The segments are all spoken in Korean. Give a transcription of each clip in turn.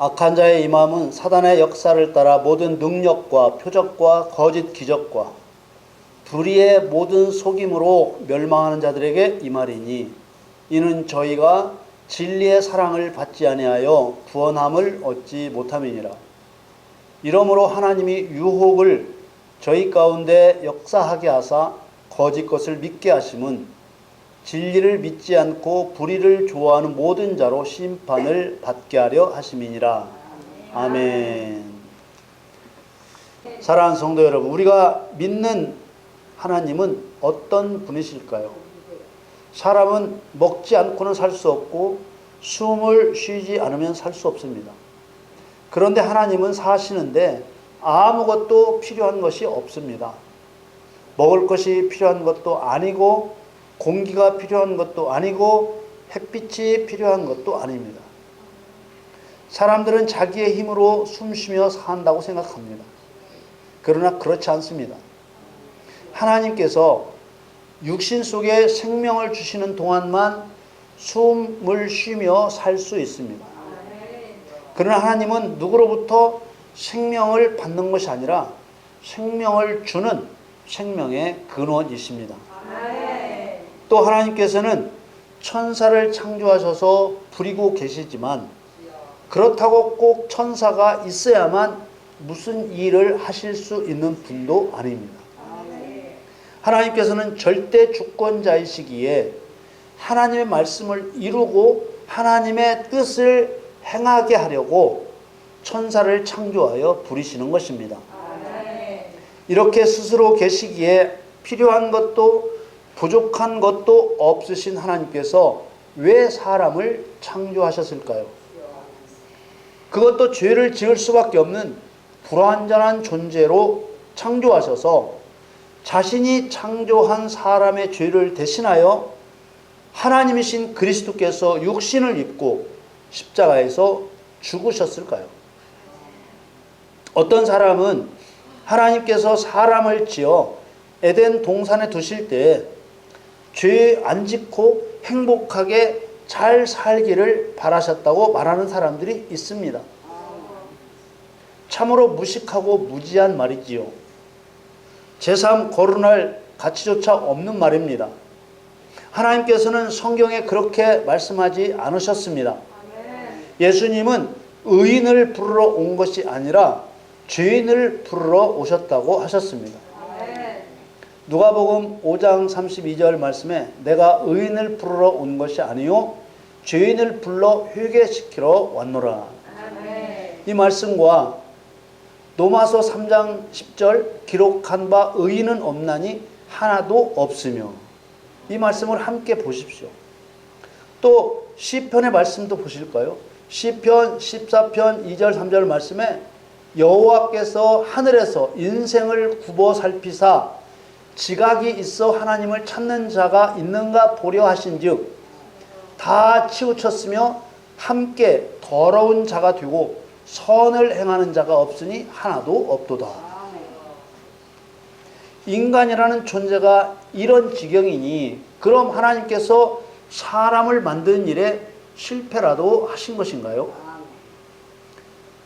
악한 자의 임함은 사단의 역사를 따라 모든 능력과 표적과 거짓 기적과 불의의 모든 속임으로 멸망하는 자들에게 임하리니 이는 저희가 진리의 사랑을 받지 아니하여 구원함을 얻지 못함이니라. 이러므로 하나님이 유혹을 저희 가운데 역사하게 하사 거짓 것을 믿게 하심은 진리를 믿지 않고 불의를 좋아하는 모든 자로 심판을 받게 하려 하심이니라. 아멘. 사랑하는 성도 여러분, 우리가 믿는 하나님은 어떤 분이실까요? 사람은 먹지 않고는 살 수 없고 숨을 쉬지 않으면 살 수 없습니다. 그런데 하나님은 사시는데 아무것도 필요한 것이 없습니다. 먹을 것이 필요한 것도 아니고 공기가 필요한 것도 아니고 햇빛이 필요한 것도 아닙니다. 사람들은 자기의 힘으로 숨쉬며 산다고 생각합니다. 그러나 그렇지 않습니다. 하나님께서 육신 속에 생명을 주시는 동안만 숨을 쉬며 살 수 있습니다. 그러나 하나님은 누구로부터 생명을 받는 것이 아니라 생명을 주는 생명의 근원이십니다. 또 하나님께서는 천사를 창조하셔서 부리고 계시지만 그렇다고 꼭 천사가 있어야만 무슨 일을 하실 수 있는 분도 아닙니다. 하나님께서는 절대 주권자이시기에 하나님의 말씀을 이루고 하나님의 뜻을 행하게 하려고 천사를 창조하여 부리시는 것입니다. 이렇게 스스로 계시기에 필요한 것도 부족한 것도 없으신 하나님께서 왜 사람을 창조하셨을까요? 그것도 죄를 지을 수밖에 없는 불완전한 존재로 창조하셔서 자신이 창조한 사람의 죄를 대신하여 하나님이신 그리스도께서 육신을 입고 십자가에서 죽으셨을까요? 어떤 사람은 하나님께서 사람을 지어 에덴 동산에 두실 때 죄 안 짓고 행복하게 잘 살기를 바라셨다고 말하는 사람들이 있습니다. 참으로 무식하고 무지한 말이지요. 제3 거론할 가치조차 없는 말입니다. 하나님께서는 성경에 그렇게 말씀하지 않으셨습니다. 예수님은 의인을 부르러 온 것이 아니라 죄인을 부르러 오셨다고 하셨습니다. 누가복음 5장 32절 말씀에 내가 의인을 부르러 온 것이 아니요 죄인을 불러 회개시키러 왔노라. 이 말씀과 로마서 3장 10절 기록한 바 의인은 없나니 하나도 없으며, 이 말씀을 함께 보십시오. 또 시편의 말씀도 보실까요? 시편 14편 2절 3절 말씀에 여호와께서 하늘에서 인생을 굽어 살피사 지각이 있어 하나님을 찾는 자가 있는가 보려 하신즉 다 치우쳤으며 함께 더러운 자가 되고 선을 행하는 자가 없으니 하나도 없도다. 인간이라는 존재가 이런 지경이니 그럼 하나님께서 사람을 만드는 일에 실패라도 하신 것인가요?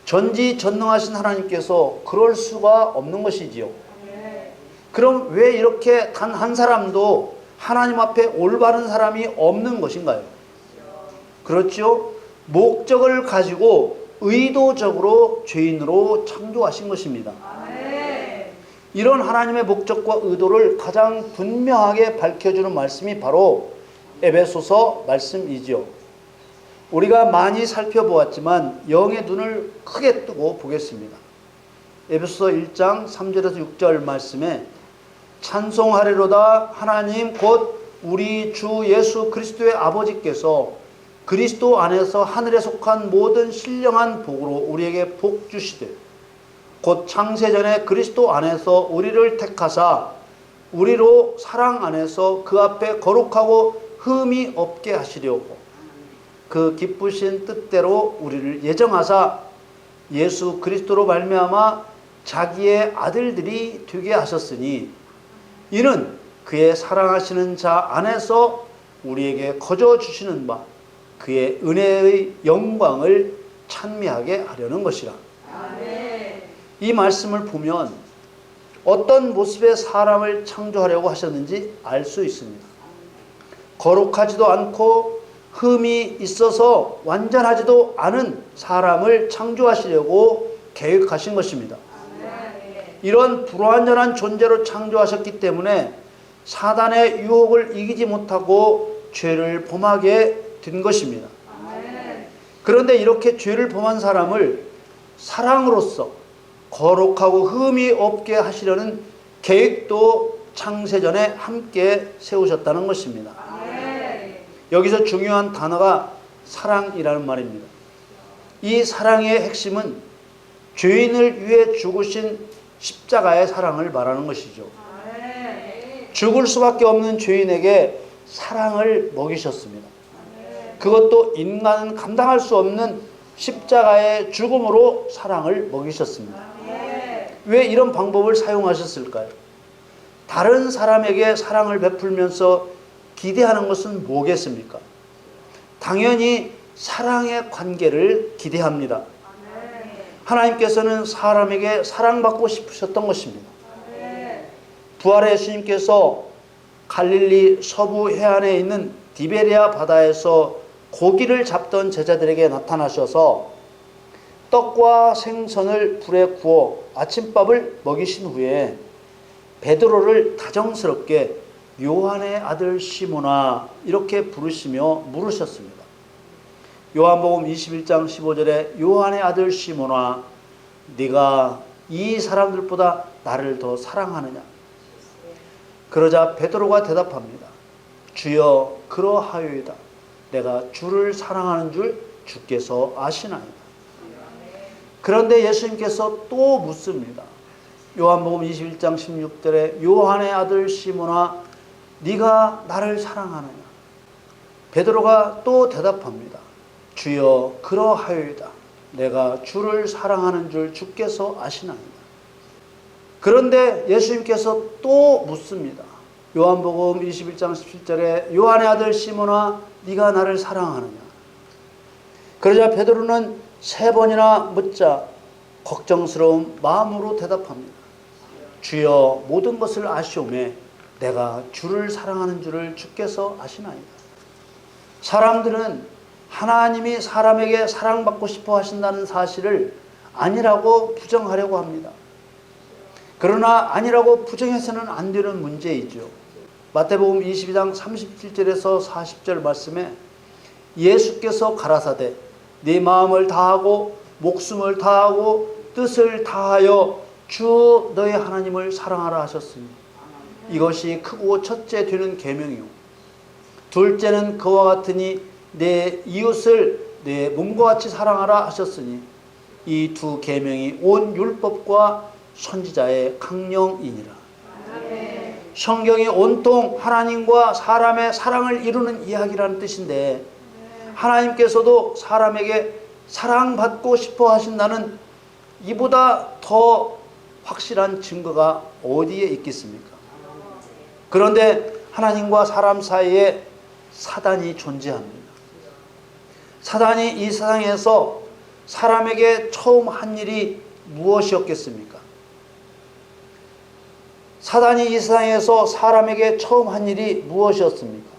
전지전능하신 하나님께서 그럴 수가 없는 것이지요. 그럼 왜 이렇게 단 한 사람도 하나님 앞에 올바른 사람이 없는 것인가요? 그렇죠? 목적을 가지고 의도적으로 죄인으로 창조하신 것입니다. 이런 하나님의 목적과 의도를 가장 분명하게 밝혀주는 말씀이 바로 에베소서 말씀이지요. 우리가 많이 살펴보았지만 영의 눈을 크게 뜨고 보겠습니다. 에베소서 1장 3절에서 6절 말씀에 찬송하리로다 하나님 곧 우리 주 예수 그리스도의 아버지께서 그리스도 안에서 하늘에 속한 모든 신령한 복으로 우리에게 복 주시되 곧 창세전에 그리스도 안에서 우리를 택하사 우리로 사랑 안에서 그 앞에 거룩하고 흠이 없게 하시려고 그 기쁘신 뜻대로 우리를 예정하사 예수 그리스도로 말미암아 자기의 아들들이 되게 하셨으니 이는 그의 사랑하시는 자 안에서 우리에게 거저 주시는 바 그의 은혜의 영광을 찬미하게 하려는 것이라. 이 말씀을 보면 어떤 모습의 사람을 창조하려고 하셨는지 알 수 있습니다. 거룩하지도 않고 흠이 있어서 완전하지도 않은 사람을 창조하시려고 계획하신 것입니다. 이런 불완전한 존재로 창조하셨기 때문에 사단의 유혹을 이기지 못하고 죄를 범하게 된 것입니다. 그런데 이렇게 죄를 범한 사람을 사랑으로서 거룩하고 흠이 없게 하시려는 계획도 창세전에 함께 세우셨다는 것입니다. 여기서 중요한 단어가 사랑이라는 말입니다. 이 사랑의 핵심은 죄인을 위해 죽으신 십자가의 사랑을 말하는 것이죠. 죽을 수밖에 없는 죄인에게 사랑을 먹이셨습니다. 그것도 인간은 감당할 수 없는 십자가의 죽음으로 사랑을 먹이셨습니다. 왜 이런 방법을 사용하셨을까요? 다른 사람에게 사랑을 베풀면서 기대하는 것은 뭐겠습니까? 당연히 사랑의 관계를 기대합니다. 하나님께서는 사람에게 사랑받고 싶으셨던 것입니다. 부활의 예수님께서 갈릴리 서부 해안에 있는 디베리아 바다에서 고기를 잡던 제자들에게 나타나셔서 떡과 생선을 불에 구워 아침밥을 먹이신 후에 베드로를 다정스럽게 요한의 아들 시몬아 이렇게 부르시며 물으셨습니다. 요한복음 21장 15절에 요한의 아들 시몬아 네가 이 사람들보다 나를 더 사랑하느냐? 그러자 베드로가 대답합니다. 주여 그러하요이다. 내가 주를 사랑하는 줄 주께서 아시나이다. 그런데 예수님께서 또 묻습니다. 요한복음 21장 16절에 요한의 아들 시몬아 네가 나를 사랑하느냐? 베드로가 또 대답합니다. 주여 그러하요이다. 내가 주를 사랑하는 줄 주께서 아시나이다. 그런데 예수님께서 또 묻습니다. 요한복음 21장 17절에 요한의 아들 시몬아 네가 나를 사랑하느냐? 그러자 베드로는 3번이나 묻자 걱정스러운 마음으로 대답합니다. 주여 모든 것을 아시오매 내가 주를 사랑하는 줄을 주께서 아시나이다. 사람들은 하나님이 사람에게 사랑받고 싶어 하신다는 사실을 아니라고 부정하려고 합니다. 그러나 아니라고 부정해서는 안 되는 문제이죠. 마태복음 22장 37절에서 40절 말씀에 예수께서 가라사대 네 마음을 다하고 목숨을 다하고 뜻을 다하여 주 너의 하나님을 사랑하라 하셨으니 이것이 크고 첫째 되는 계명이요 둘째는 그와 같으니 내 이웃을 내 몸과 같이 사랑하라 하셨으니 이 두 계명이 온 율법과 선지자의 강령이니라. 성경이 온통 하나님과 사람의 사랑을 이루는 이야기라는 뜻인데 하나님께서도 사람에게 사랑받고 싶어 하신다는 이보다 더 확실한 증거가 어디에 있겠습니까? 그런데 하나님과 사람 사이에 사단이 존재합니다. 사단이 이 세상에서 사람에게 처음 한 일이 무엇이었겠습니까? 사단이 이 세상에서 사람에게 처음 한 일이 무엇이었습니까?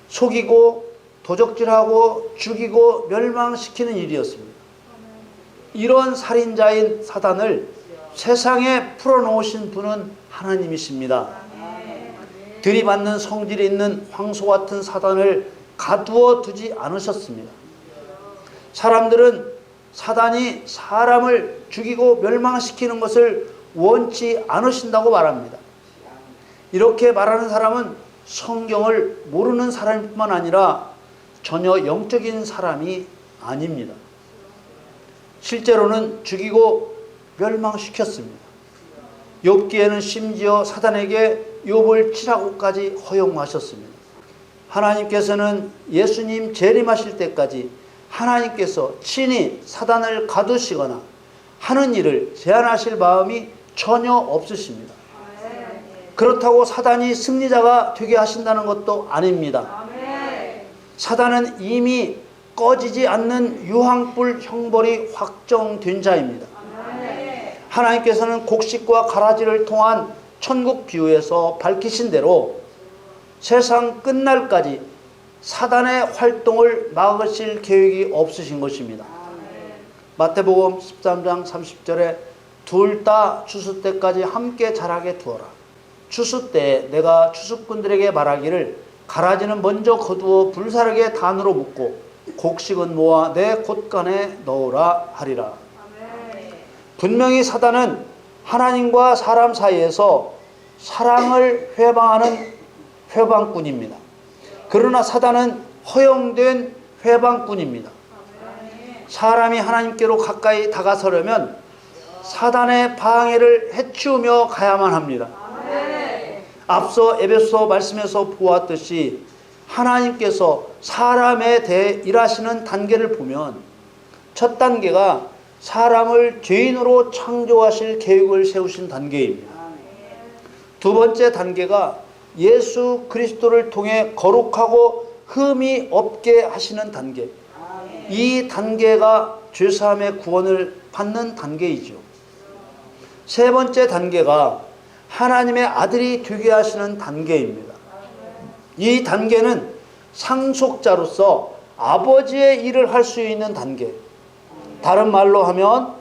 속이고 도적질하고 죽이고 멸망시키는 일이었습니다. 이런 살인자인 사단을 세상에 풀어놓으신 분은 하나님이십니다. 들이받는 성질이 있는 황소 같은 사단을 가두어 두지 않으셨습니다. 사람들은 사단이 사람을 죽이고 멸망시키는 것을 원치 않으신다고 말합니다. 이렇게 말하는 사람은 성경을 모르는 사람일 뿐만 아니라 전혀 영적인 사람이 아닙니다. 실제로는 죽이고 멸망시켰습니다. 욥기에는 심지어 사단에게 욥을 치라고까지 허용하셨습니다. 하나님께서는 예수님 재림하실 때까지 하나님께서 친히 사단을 가두시거나 하는 일을 제한하실 마음이 전혀 없으십니다. 그렇다고 사단이 승리자가 되게 하신다는 것도 아닙니다. 사단은 이미 꺼지지 않는 유황불 형벌이 확정된 자입니다. 하나님께서는 곡식과 가라지를 통한 천국 비유에서 밝히신 대로 세상 끝날까지 사단의 활동을 막으실 계획이 없으신 것입니다. 마태복음 13장 30절에 둘 다 추수 때까지 함께 자라게 두어라. 추수 때에 내가 추수꾼들에게 말하기를 가라지는 먼저 거두어 불사르게 단으로 묶고 곡식은 모아 내 곳간에 넣으라 하리라. 분명히 사단은 하나님과 사람 사이에서 사랑을 회방하는 회방꾼입니다. 그러나 사단은 허용된 회방꾼입니다. 사람이 하나님께로 가까이 다가서려면 사단의 방해를 해치우며 가야만 합니다. 앞서 에베소 말씀에서 보았듯이 하나님께서 사람에 대해 일하시는 단계를 보면 첫 단계가 사람을 죄인으로 창조하실 계획을 세우신 단계입니다. 두 번째 단계가 예수 그리스도를 통해 거룩하고 흠이 없게 하시는 단계. 이 단계가 죄사함의 구원을 받는 단계이죠. 세 번째 단계가 하나님의 아들이 되게 하시는 단계입니다. 이 단계는 상속자로서 아버지의 일을 할 수 있는 단계. 다른 말로 하면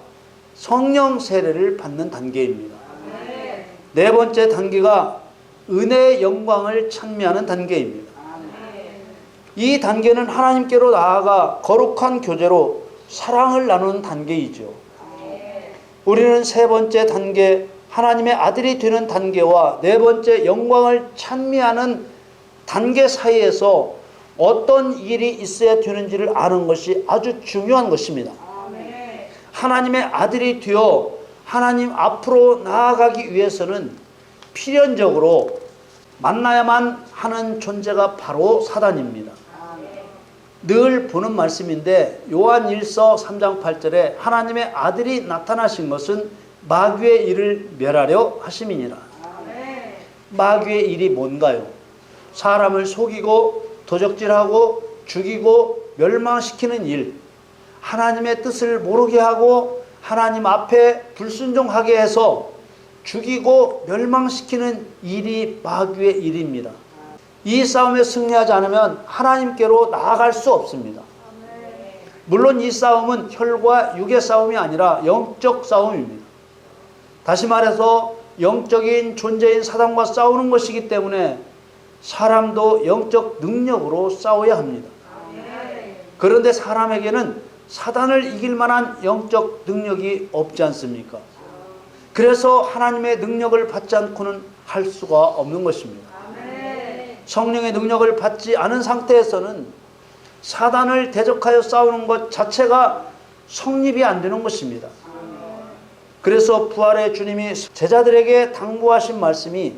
성령 세례를 받는 단계입니다. 네 번째 단계가 은혜의 영광을 찬미하는 단계입니다. 이 단계는 하나님께로 나아가 거룩한 교제로 사랑을 나누는 단계이죠. 우리는 세 번째 단계, 하나님의 아들이 되는 단계와 네 번째 영광을 찬미하는 단계 사이에서 어떤 일이 있어야 되는지를 아는 것이 아주 중요한 것입니다. 하나님의 아들이 되어 하나님 앞으로 나아가기 위해서는 필연적으로 만나야만 하는 존재가 바로 사단입니다. 늘 보는 말씀인데 요한일서 3장 8절에 하나님의 아들이 나타나신 것은 마귀의 일을 멸하려 하심이니라. 마귀의 일이 뭔가요? 사람을 속이고 도적질하고 죽이고 멸망시키는 일, 하나님의 뜻을 모르게 하고 하나님 앞에 불순종하게 해서 죽이고 멸망시키는 일이 마귀의 일입니다. 이 싸움에 승리하지 않으면 하나님께로 나아갈 수 없습니다. 물론 이 싸움은 혈과 육의 싸움이 아니라 영적 싸움입니다. 다시 말해서 영적인 존재인 사단과 싸우는 것이기 때문에 사람도 영적 능력으로 싸워야 합니다. 그런데 사람에게는 사단을 이길 만한 영적 능력이 없지 않습니까? 그래서 하나님의 능력을 받지 않고는 할 수가 없는 것입니다. 성령의 능력을 받지 않은 상태에서는 사단을 대적하여 싸우는 것 자체가 성립이 안 되는 것입니다. 그래서 부활의 주님이 제자들에게 당부하신 말씀이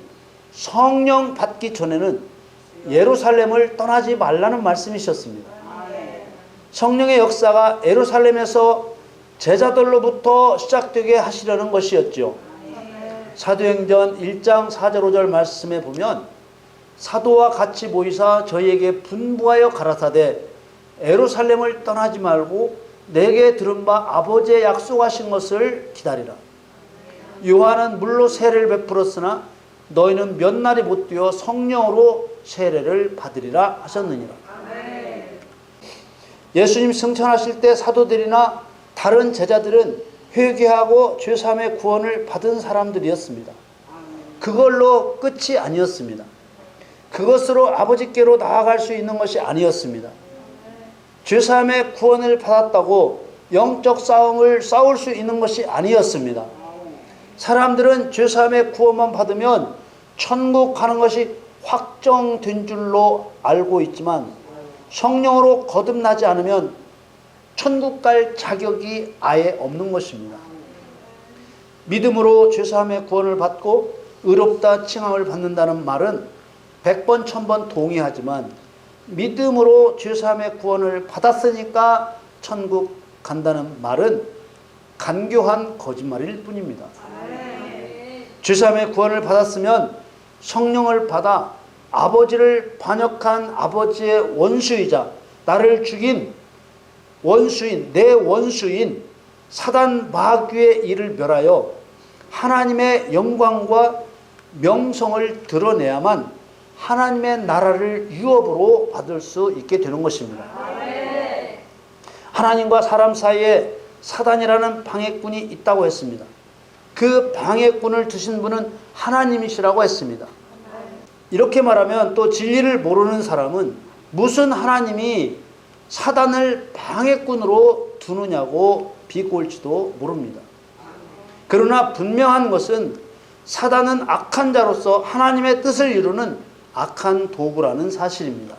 성령 받기 전에는 예루살렘을 떠나지 말라는 말씀이셨습니다. 성령의 역사가 예루살렘에서 제자들로부터 시작되게 하시려는 것이었죠. 사도행전 1장 4절 5절 말씀에 보면 사도와 같이 모이사 저희에게 분부하여 가라사대 예루살렘을 떠나지 말고 내게 들은 바 아버지의 약속하신 것을 기다리라. 요한은 물로 세례를 베풀었으나 너희는 몇 날이 못 되어 성령으로 세례를 받으리라 하셨느니라. 예수님 승천하실 때 사도들이나 다른 제자들은 회개하고 죄사함의 구원을 받은 사람들이었습니다. 그걸로 끝이 아니었습니다. 그것으로 아버지께로 나아갈 수 있는 것이 아니었습니다. 죄사함의 구원을 받았다고 영적 싸움을 싸울 수 있는 것이 아니었습니다. 사람들은 죄사함의 구원만 받으면 천국 가는 것이 확정된 줄로 알고 있지만 성령으로 거듭나지 않으면 천국 갈 자격이 아예 없는 것입니다. 믿음으로 죄사함의 구원을 받고 의롭다 칭함을 받는다는 말은 100번 1000번 동의하지만 믿음으로 죄사함의 구원을 받았으니까 천국 간다는 말은 간교한 거짓말일 뿐입니다. 죄사함의 구원을 받았으면 성령을 받아 아버지를 반역한 아버지의 원수이자 나를 죽인 원수인 내 원수인 사단 마귀의 일을 멸하여 하나님의 영광과 명성을 드러내야만 하나님의 나라를 유업으로 받을 수 있게 되는 것입니다. 하나님과 사람 사이에 사단이라는 방해꾼이 있다고 했습니다. 그 방해꾼을 두신 분은 하나님이시라고 했습니다. 이렇게 말하면 또 진리를 모르는 사람은 무슨 하나님이 사단을 방해꾼으로 두느냐고 비꼴지도 모릅니다. 그러나 분명한 것은 사단은 악한 자로서 하나님의 뜻을 이루는 악한 도구라는 사실입니다.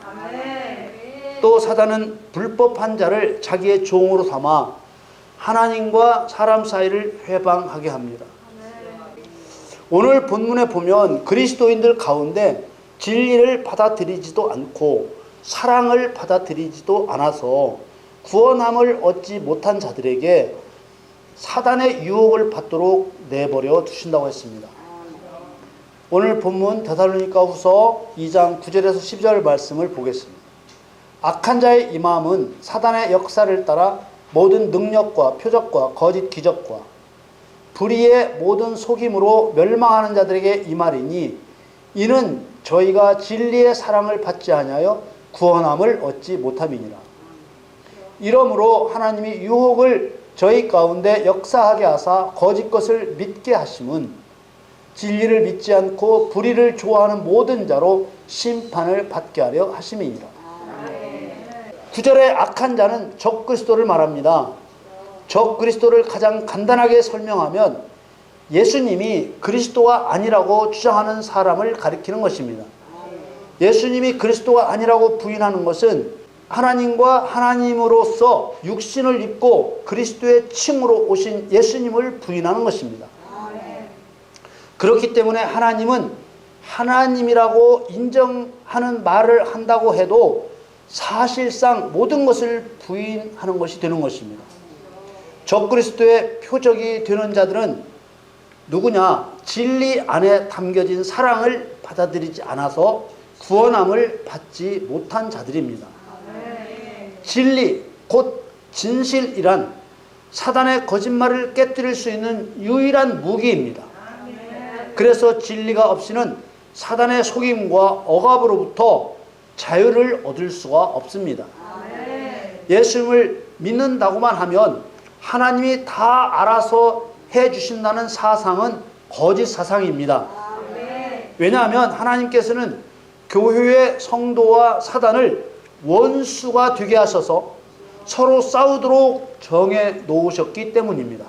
또 사단은 불법한 자를 자기의 종으로 삼아 하나님과 사람 사이를 회방하게 합니다. 오늘 본문에 보면 그리스도인들 가운데 진리를 받아들이지도 않고 사랑을 받아들이지도 않아서 구원함을 얻지 못한 자들에게 사단의 유혹을 받도록 내버려 두신다고 했습니다. 오늘 본문 데살로니가후서 2장 9절에서 10절 말씀을 보겠습니다. 악한 자의 이 마음은 사단의 역사를 따라 모든 능력과 표적과 거짓 기적과 불의의 모든 속임으로 멸망하는 자들에게 이 말이니 이는 저희가 진리의 사랑을 받지 아니하여 구원함을 얻지 못함이니라. 이러므로 하나님이 유혹을 저희 가운데 역사하게 하사 거짓 것을 믿게 하심은 진리를 믿지 않고 불의를 좋아하는 모든 자로 심판을 받게 하려 하심이니라. 9절에 악한 자는 적그리스도를 말합니다. 적그리스도를 가장 간단하게 설명하면 예수님이 그리스도가 아니라고 주장하는 사람을 가리키는 것입니다. 예수님이 그리스도가 아니라고 부인하는 것은 하나님과 하나님으로서 육신을 입고 그리스도의 칭으로 오신 예수님을 부인하는 것입니다. 그렇기 때문에 하나님은 하나님이라고 인정하는 말을 한다고 해도 사실상 모든 것을 부인하는 것이 되는 것입니다. 적그리스도의 표적이 되는 자들은 누구냐? 진리 안에 담겨진 사랑을 받아들이지 않아서 구원함을 받지 못한 자들입니다. 진리, 곧 진실이란 사단의 거짓말을 깨뜨릴 수 있는 유일한 무기입니다. 그래서 진리가 없이는 사단의 속임과 억압으로부터 자유를 얻을 수가 없습니다. 예수님을 믿는다고만 하면 하나님이 다 알아서 해주신다는 사상은 거짓 사상입니다. 왜냐하면 하나님께서는 교회의 성도와 사단을 원수가 되게 하셔서 서로 싸우도록 정해 놓으셨기 때문입니다.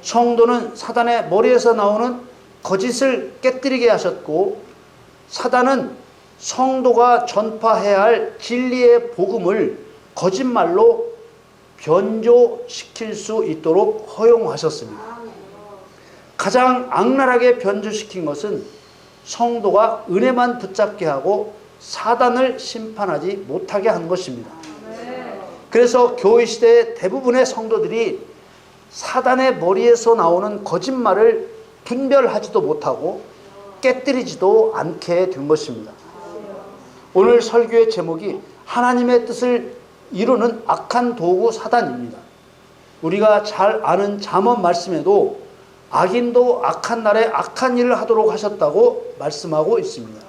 성도는 사단의 머리에서 나오는 거짓을 깨뜨리게 하셨고 사단은 성도가 전파해야 할 진리의 복음을 거짓말로 변조시킬 수 있도록 허용하셨습니다. 가장 악랄하게 변조시킨 것은 성도가 은혜만 붙잡게 하고 사단을 심판하지 못하게 한 것입니다. 그래서 교회 시대의 대부분의 성도들이 사단의 머리에서 나오는 거짓말을 분별하지도 못하고 깨뜨리지도 않게 된 것입니다. 오늘 설교의 제목이 하나님의 뜻을 이루는 악한 도구 사단입니다. 우리가 잘 아는 잠언 말씀에도 악인도 악한 날에 악한 일을 하도록 하셨다고 말씀하고 있습니다.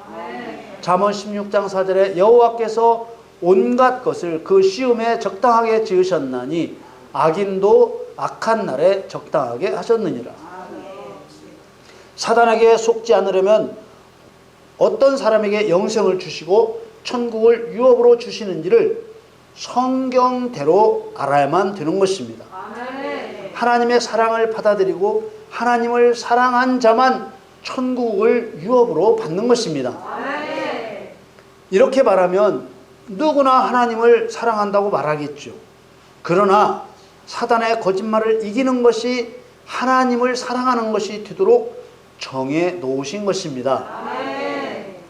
잠언 16장 4절에 여호와께서 온갖 것을 그 시음에 적당하게 지으셨나니 악인도 악한 날에 적당하게 하셨느니라. 사단에게 속지 않으려면 어떤 사람에게 영생을 주시고 천국을 유업으로 주시는지를 성경대로 알아야만 되는 것입니다. 하나님의 사랑을 받아들이고 하나님을 사랑한 자만 천국을 유업으로 받는 것입니다. 이렇게 말하면 누구나 하나님을 사랑한다고 말하겠죠. 그러나 사단의 거짓말을 이기는 것이 하나님을 사랑하는 것이 되도록 정해 놓으신 것입니다.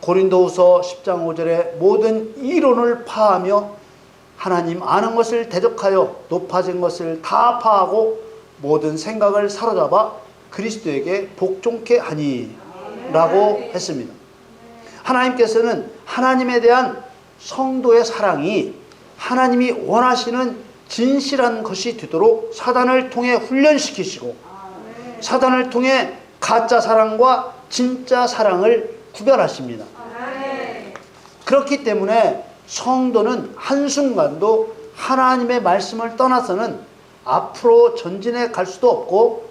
고린도후서 10장 5절에 모든 이론을 파하며 하나님 아는 것을 대적하여 높아진 것을 다 파하고 모든 생각을 사로잡아 그리스도에게 복종케 하니 라고 했습니다. 하나님께서는 하나님에 대한 성도의 사랑이 하나님이 원하시는 진실한 것이 되도록 사단을 통해 훈련시키시고 사단을 통해 가짜 사랑과 진짜 사랑을 구별하십니다. 그렇기 때문에 성도는 한순간도 하나님의 말씀을 떠나서는 앞으로 전진해 갈 수도 없고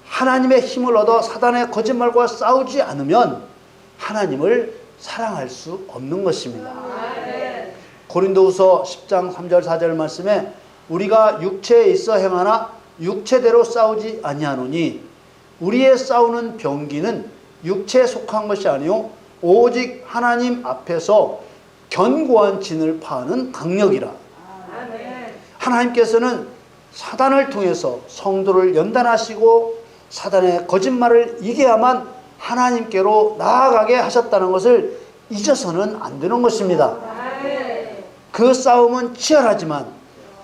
하나님의 힘을 얻어 사단의 거짓말과 싸우지 않으면 하나님을 사랑할 수 없는 것입니다. 고린도후서 10장 3절 4절 말씀에 우리가 육체에 있어 행하나 육체대로 싸우지 아니하노니 우리의 싸우는 병기는 육체에 속한 것이 아니요 오직 하나님 앞에서 견고한 진을 파하는 강력이라. 하나님께서는 사단을 통해서 성도를 연단하시고 사단의 거짓말을 이겨야만 하나님께로 나아가게 하셨다는 것을 잊어서는 안 되는 것입니다. 그 싸움은 치열하지만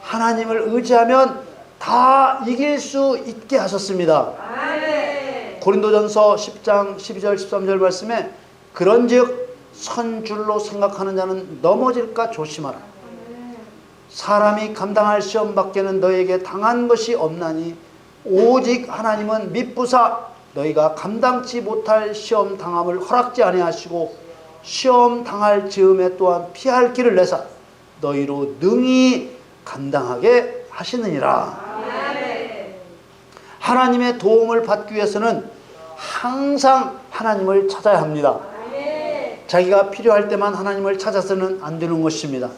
하나님을 의지하면 다 이길 수 있게 하셨습니다. 고린도전서 10장 12절 13절 말씀에 그런즉 선줄로 생각하는 자는 넘어질까 조심하라. 사람이 감당할 시험 밖에는 너에게 당한 것이 없나니 오직 하나님은 미쁘사 너희가 감당치 못할 시험 당함을 허락지 아니하시고 시험 당할 즈음에 또한 피할 길을 내사 너희로 능히 감당하게 하시느니라. 하나님의 도움을 받기 위해서는 항상 하나님을 찾아야 합니다. 자기가 필요할 때만 하나님을 찾아서는 안 되는 것입니다.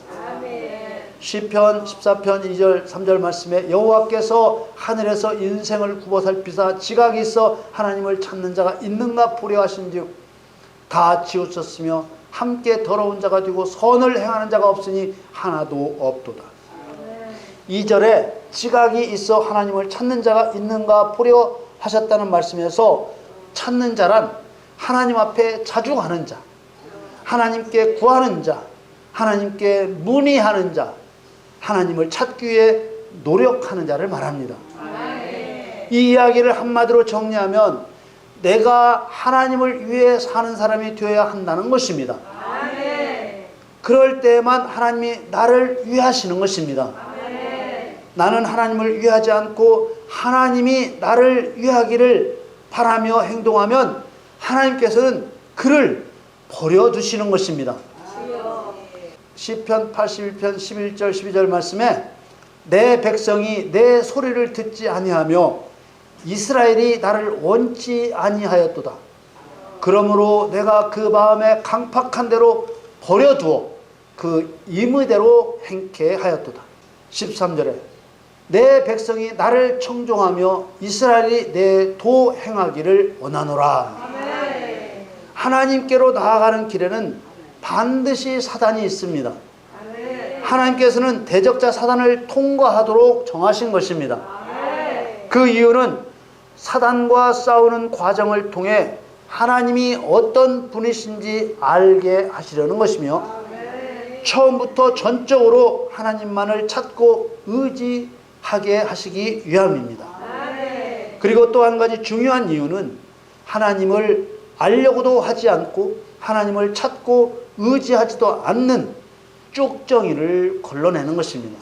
시편 14편 2절 3절 말씀에 여호와께서 하늘에서 인생을 굽어 살피사 지각이 있어 하나님을 찾는 자가 있는가 보려 하신즉 다 치우쳤으며 함께 더러운 자가 되고 선을 행하는 자가 없으니 하나도 없도다. 2절에 지각이 있어 하나님을 찾는 자가 있는가 보려 하셨다는 말씀에서 찾는 자란 하나님 앞에 자주 가는 자, 하나님께 구하는 자, 하나님께 문의하는 자, 하나님을 찾기 위해 노력하는 자를 말합니다. 이 이야기를 한마디로 정리하면 내가 하나님을 위해 사는 사람이 되어야 한다는 것입니다. 그럴 때만 하나님이 나를 위하시는 것입니다. 나는 하나님을 위하지 않고 하나님이 나를 위하기를 바라며 행동하면 하나님께서는 그를 버려두시는 것입니다. 시편 81편 11절 12절 말씀에 내 백성이 내 소리를 듣지 아니하며 이스라엘이 나를 원치 아니하였도다. 그러므로 내가 그 마음에 강팍한 대로 버려두어 그 임의대로 행케 하였도다. 13절에 내 백성이 나를 청종하며 이스라엘이 내 도 행하기를 원하노라. 하나님께로 나아가는 길에는 반드시 사단이 있습니다. 하나님께서는 대적자 사단을 통과하도록 정하신 것입니다. 그 이유는 사단과 싸우는 과정을 통해 하나님이 어떤 분이신지 알게 하시려는 것이며 처음부터 전적으로 하나님만을 찾고 의지하게 하시기 위함입니다. 그리고 또 한 가지 중요한 이유는 하나님을 알려고도 하지 않고 하나님을 찾고 의지하지도 않는 쪽정이를 걸러내는 것입니다.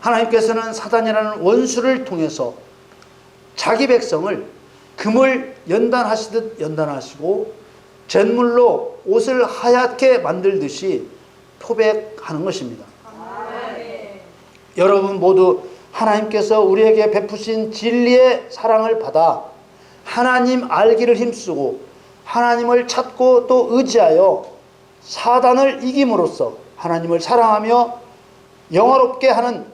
하나님께서는 사단이라는 원수를 통해서 자기 백성을 금을 연단하시듯 연단하시고 잿물로 옷을 하얗게 만들듯이 표백하는 것입니다. 여러분 모두 하나님께서 우리에게 베푸신 진리의 사랑을 받아 하나님 알기를 힘쓰고 하나님을 찾고 또 의지하여 사단을 이김으로써 하나님을 사랑하며 영화롭게 하는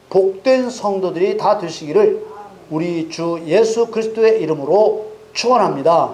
복된 성도들이 다 되시기를 우리 주 예수 그리스도의 이름으로 축원합니다.